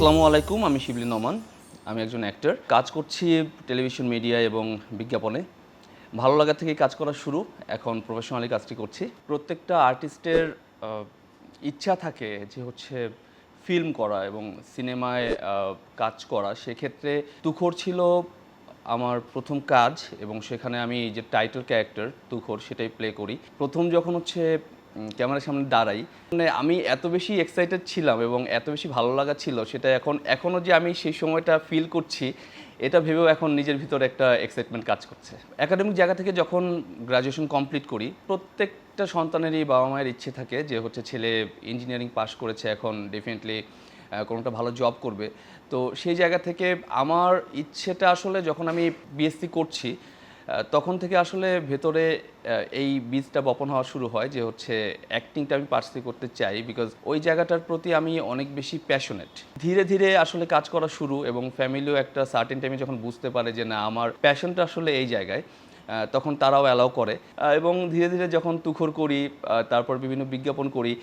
আসসালামু আলাইকুম, আমি শিবলি নোমান। আমি একজন অ্যাক্টর, কাজ করছি টেলিভিশন মিডিয়া এবং বিজ্ঞাপনে। ভালো লাগা থেকেই কাজ করা শুরু, এখন প্রফেশনালি কাজটি করছি। প্রত্যেকটা আর্টিস্টের ইচ্ছা থাকে যে হচ্ছে ফিল্ম করা এবং সিনেমায় কাজ করা। সেক্ষেত্রে তুখোর ছিল আমার প্রথম কাজ এবং সেখানে আমি যে টাইটেল ক্যারেক্টার তুখোর সেটাই প্লে করি। প্রথম যখন হচ্ছে ক্যামেরার সামনে দাঁড়াই, মানে আমি এত বেশি এক্সাইটেড ছিলাম এবং এত বেশি ভালো লাগা ছিল, সেটা এখনও যে আমি সেই সময়টা ফিল করছি এটা ভেবেও এখন নিজের ভিতরে একটা এক্সাইটমেন্ট কাজ করছে। একাডেমিক জায়গা থেকে যখন গ্রাজুয়েশন কমপ্লিট করি, প্রত্যেকটা সন্তানেরই বাবা মায়ের ইচ্ছে থাকে যে হচ্ছে ছেলে ইঞ্জিনিয়ারিং পাশ করেছে, এখন ডেফিনেটলি কোনোটা ভালো জব করবে। তো সেই জায়গা থেকে আমার ইচ্ছেটা আসলে যখন আমি বিএসসি করছি তখন থেকে আসলে ভেতরে এই বীজটা বপন হওয়া শুরু হয় যে হচ্ছে অ্যাক্টিংটা আমি পার্সু করতে চাই, বিকজ ওই জায়গাটার প্রতি আমি অনেক বেশি প্যাশনেট। ধীরে ধীরে আসলে কাজ করা শুরু এবং ফ্যামিলিও একটা সার্টেন টাইমে যখন বুঝতে পারে যে না, আমার প্যাশনটা আসলে এই জায়গায়, তখন তারাও অ্যালাউ করে। এবং ধীরে ধীরে যখন তুখোর করি, তারপর বিভিন্ন বিজ্ঞাপন করি,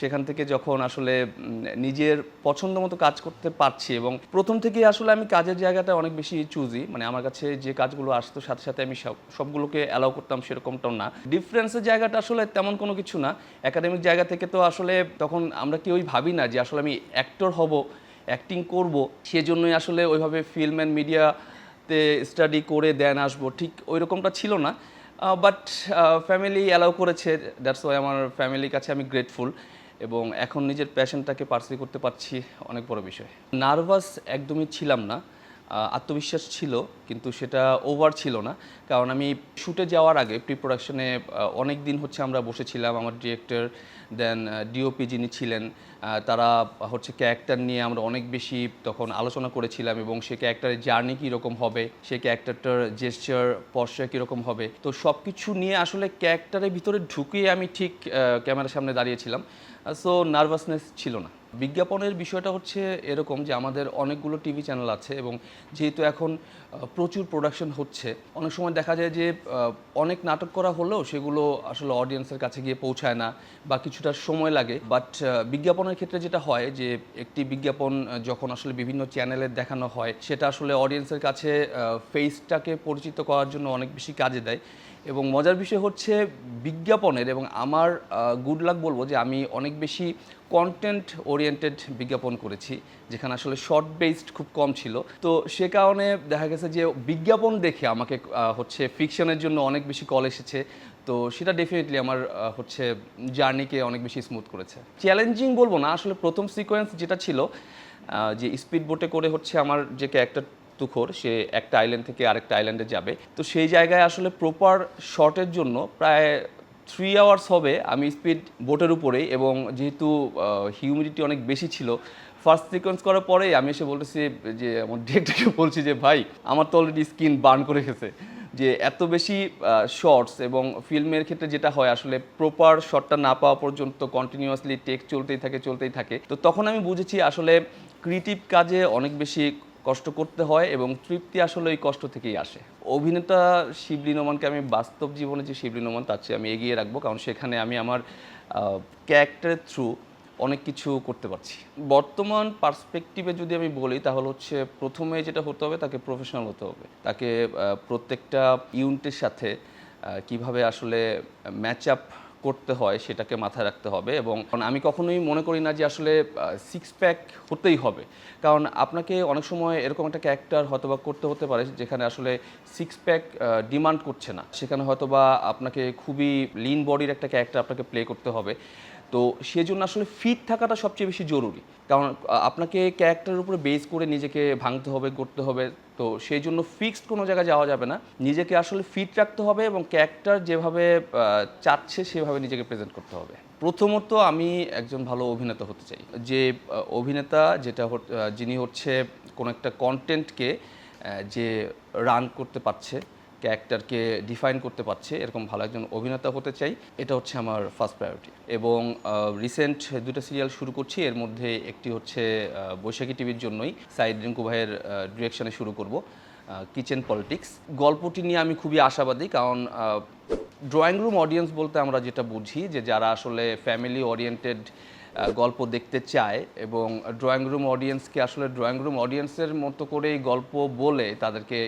সেখান থেকে যখন আসলে নিজের পছন্দ মতো কাজ করতে পারছি এবং প্রথম থেকেই আসলে আমি কাজের জায়গাটা অনেক বেশি চুজি, মানে আমার কাছে যে কাজগুলো আসতো সাথে সাথে আমি সবগুলোকে অ্যালাউ করতাম সেরকমটাও না। ডিফারেন্সের জায়গাটা আসলে তেমন কোনো কিছু না। একাডেমিক জায়গা থেকে তো আসলে তখন আমরা কেউই ভাবি না যে আসলে আমি অ্যাক্টর হব, অ্যাক্টিং করব, সেজন্যই আসলে ওইভাবে ফিল্ম অ্যান্ড মিডিয়াতে স্টাডি করে দেন আসবো, ঠিক ওই রকমটা ছিল না। বাট ফ্যামিলি অ্যালাউ করেছে, দ্যাটস ওয়াই আমার ফ্যামিলির কাছে আমি গ্রেটফুল এবং এখন নিজের প্যাশনটাকে পার্সিউ করতে পারছি, অনেক বড় বিষয়। নার্ভাস একদমই ছিলাম না, আত্মবিশ্বাস ছিল, কিন্তু সেটা ওভার ছিল না। কারণ আমি শ্যুটে যাওয়ার আগে প্রি প্রোডাকশনে অনেক দিন হচ্ছে আমরা বসেছিলাম, আমার ডিরেক্টর দেন ডিওপি যিনি ছিলেন, তারা হচ্ছে ক্যারেক্টার নিয়ে আমরা অনেক বেশি তখন আলোচনা করেছিলাম এবং সে ক্যারেক্টারের জার্নি কীরকম হবে, সে ক্যারেক্টারটার জেস্চার পশ্চার কীরকম হবে। তো সব কিছু নিয়ে আসলে ক্যারেক্টারের ভিতরে ঢুকিয়ে আমি ঠিক ক্যামেরার সামনে দাঁড়িয়েছিলাম, সো নার্ভাসনেস ছিল না। বিজ্ঞাপনের বিষয়টা হচ্ছে এরকম যে আমাদের অনেকগুলো টিভি চ্যানেল আছে এবং যেহেতু এখন প্রচুর প্রোডাকশন হচ্ছে, অনেক সময় দেখা যায় যে অনেক নাটক করা হলেও সেগুলো আসলে অডিয়েন্সের কাছে গিয়ে পৌঁছায় না বা কিছুটা সময় লাগে। বাট বিজ্ঞাপনের ক্ষেত্রে যেটা হয় যে একটি বিজ্ঞাপন যখন আসলে বিভিন্ন চ্যানেলে দেখানো হয়, সেটা আসলে অডিয়েন্সের কাছে ফেসটাকে পরিচিত করার জন্য অনেক বেশি কাজে দেয়। এবং মজার বিষয় হচ্ছে বিজ্ঞাপনের, এবং আমার গুড লাক বলবো যে আমি অনেক বেশি কন্টেন্ট ওরিয়েন্টেড বিজ্ঞাপন করেছি, যেখানে আসলে শর্ট বেসড খুব কম ছিল। তো সে কারণে দেখা গেছে যে বিজ্ঞাপন দেখে আমাকে হচ্ছে ফিকশনের জন্য অনেক বেশি কল এসেছে। তো সেটা ডেফিনেটলি আমার হচ্ছে জার্নিকে অনেক বেশি স্মুথ করেছে। চ্যালেঞ্জিং বলবো না, আসলে প্রথম সিকোয়েন্স যেটা ছিল যে স্পিড বোটে করে হচ্ছে আমার যে ক্যারেক্টার তুখোর, সে একটা আইল্যান্ড থেকে আরেকটা আইল্যান্ডে যাবে। তো সেই জায়গায় আসলে প্রপার শটের জন্য প্রায় 3 আওয়ার্স হবে আমি স্পিড বোটের উপরেই, এবং যেহেতু হিউমিডিটি অনেক বেশি ছিল, ফার্স্ট সিকোয়েন্স করার পরেই আমি এসে বলতেছি যে আমার ডিরেক্টরকে বলছি যে ভাই, আমার তো অলরেডি স্কিন বার্ন করে গেছে, যে এত বেশি শর্টস এবং ফিল্মের ক্ষেত্রে যেটা হয় আসলে প্রপার শটটা না পাওয়া পর্যন্ত কন্টিনিউয়াসলি টেক চলতেই থাকে। তো তখন আমি বুঝেছি আসলে ক্রিয়েটিভ কাজে অনেক বেশি কষ্ট করতে হয় এবং তৃপ্তি আসলে ওই কষ্ট থেকেই আসে। অভিনেতা শিবলি নোমানকে আমি বাস্তব জীবনে যে শিবলি নোমান, তার চেয়ে আমি এগিয়ে রাখবো, কারণ সেখানে আমি আমার ক্যারেক্টারের থ্রু অনেক কিছু করতে পারছি। বর্তমান পার্সপেক্টিভে যদি আমি বলি, তাহলে হচ্ছে প্রথমে যেটা হতে হবে, তাকে প্রফেশনাল হতে হবে। তাকে প্রত্যেকটা ইউনিটের সাথে কিভাবে আসলে ম্যাচ আপ করতে হয় সেটাকে মাথায় রাখতে হবে। এবং আমি কখনোই মনে করি না যে আসলে সিক্স প্যাক হতেই হবে, কারণ আপনাকে অনেক সময় এরকম একটা ক্যারেক্টার হয়তোবা করতে হতে পারে যেখানে আসলে সিক্স প্যাক ডিমান্ড করছে না, সেখানে হয়তোবা আপনাকে খুবই লিন বডির একটা ক্যারেক্টার আপনাকে প্লে করতে হবে। তো সেজন্য আসলে ফিট থাকাটা সবচেয়ে বেশি জরুরি, কারণ আপনাকে ক্যারেক্টারের উপরে বেস করে নিজেকে ভাঙতে হবে, করতে হবে। তো সেই জন্য ফিক্সড কোনো জায়গায় যাওয়া যাবে না, নিজেকে আসলে ফিট রাখতে হবে এবং ক্যারেক্টার যেভাবে চাচ্ছে সেভাবে নিজেকে প্রেজেন্ট করতে হবে। প্রথমত আমি একজন ভালো অভিনেতা হতে চাই, যে অভিনেতা যিনি হচ্ছে কোনো একটা কন্টেন্টকে যে রান করতে পারছে, ক্যারেক্টারকে ডিফাইন করতে পারছে, এরকম ভালো একজন অভিনেতা হতে চাই। এটা হচ্ছে আমার ফার্স্ট প্রায়োরিটি। এবং রিসেন্ট দুটো সিরিয়াল শুরু করছি, এর মধ্যে একটি হচ্ছে বৈশাখী টিভির জন্যই সাইদ রিঙ্কু ভাইয়ের ডিরেকশনে শুরু করব, কিচেন পলিটিক্স। গল্পটি নিয়ে আমি খুবই আশাবাদী, কারণ ড্রয়িং রুম অডিয়েন্স বলতে আমরা যেটা বুঝি যে যারা আসলে ফ্যামিলি ওরিয়েন্টেড গল্প দেখতে চায় এবং ড্রয়িং রুম অডিয়েন্সকে আসলে ড্রয়িং রুম অডিয়েন্সের মতো করেই গল্প বলে তাদেরকে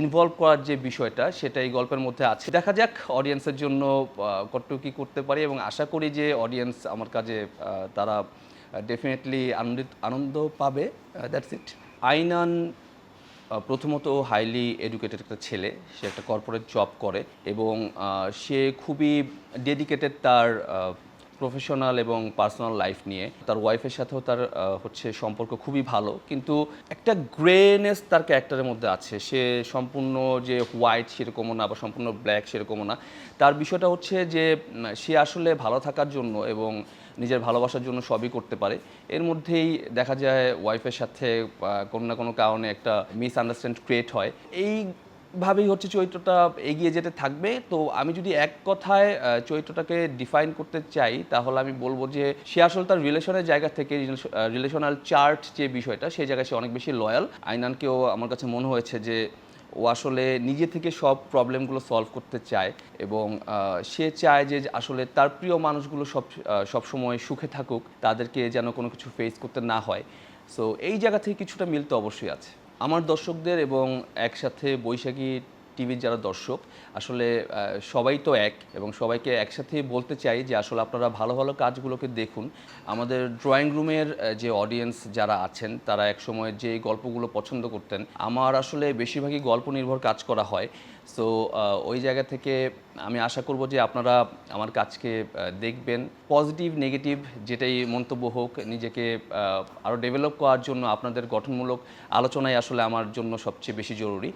ইনভলভ করার যে বিষয়টা সেটা এই গল্পের মধ্যে আছে। দেখা যাক অডিয়েন্সের জন্য কতটুকু কী করতে পারি এবং আশা করি যে অডিয়েন্স আমার কাজে তারা ডেফিনেটলি আনন্দ পাবে। That's it. আইনান প্রথমত হাইলি এডুকেটেড একটা ছেলে, সে একটা কর্পোরেট জব করে এবং সে খুবই ডেডিকেটেড তার প্রফেশনাল এবং পার্সোনাল লাইফ নিয়ে। তার ওয়াইফের সাথেও তার হচ্ছে সম্পর্ক খুবই ভালো, কিন্তু একটা গ্রেনেস তার ক্যারেক্টারের মধ্যে আছে। সে সম্পূর্ণ যে হোয়াইট সেরকমও না বা সম্পূর্ণ ব্ল্যাক সেরকমও না। তার বিষয়টা হচ্ছে যে সে আসলে ভালো থাকার জন্য এবং নিজের ভালোবাসার জন্য সবই করতে পারে। এর মধ্যেই দেখা যায় ওয়াইফের সাথে কোনো না কোনো কারণে একটা মিসআন্ডারস্ট্যান্ড ক্রিয়েট হয়। এইভাবেই হচ্ছে চরিত্রটা এগিয়ে যেতে থাকবে। তো আমি যদি এক কথায় চরিত্রটাকে ডিফাইন করতে চাই তাহলে আমি বলবো যে সে আসলে তার রিলেশনের জায়গা থেকে রিলেশনাল চার্ট যে বিষয়টা সেই জায়গায় সে অনেক বেশি লয়াল। আইনানকেও আমার কাছে মনে হয়েছে যে ও আসলে নিজে থেকে সব প্রবলেমগুলো সলভ করতে চায় এবং সে চায় যে আসলে তার প্রিয় মানুষগুলো সবসময় সুখে থাকুক, তাদেরকে যেন কোনো কিছু ফেস করতে না হয়। সো এই জায়গা থেকে কিছুটা মিল তো অবশ্যই আছে। আমার দর্শকদের এবং একসাথে বৈশাখী টিভির যারা দর্শক আসলে সবাই তো এক এবং সবাইকে একসাথে বলতে চাই যে আসলে আপনারা ভালো ভালো কাজগুলোকে দেখুন। আমাদের ড্রয়িং রুমের যে অডিয়েন্স যারা আছেন তারা একসময় যে গল্পগুলো পছন্দ করতেন, আমার আসলে বেশিরভাগই গল্প নির্ভর কাজ করা হয়। সো ওই জায়গা থেকে আমি আশা করব যে আপনারা আমার কাজকে দেখবেন। পজিটিভ নেগেটিভ যেটাই মন্তব্য হোক, নিজেকে আরও ডেভেলপ করার জন্য আপনাদের গঠনমূলক আলোচনাই আসলে আমার জন্য সবচেয়ে বেশি জরুরি।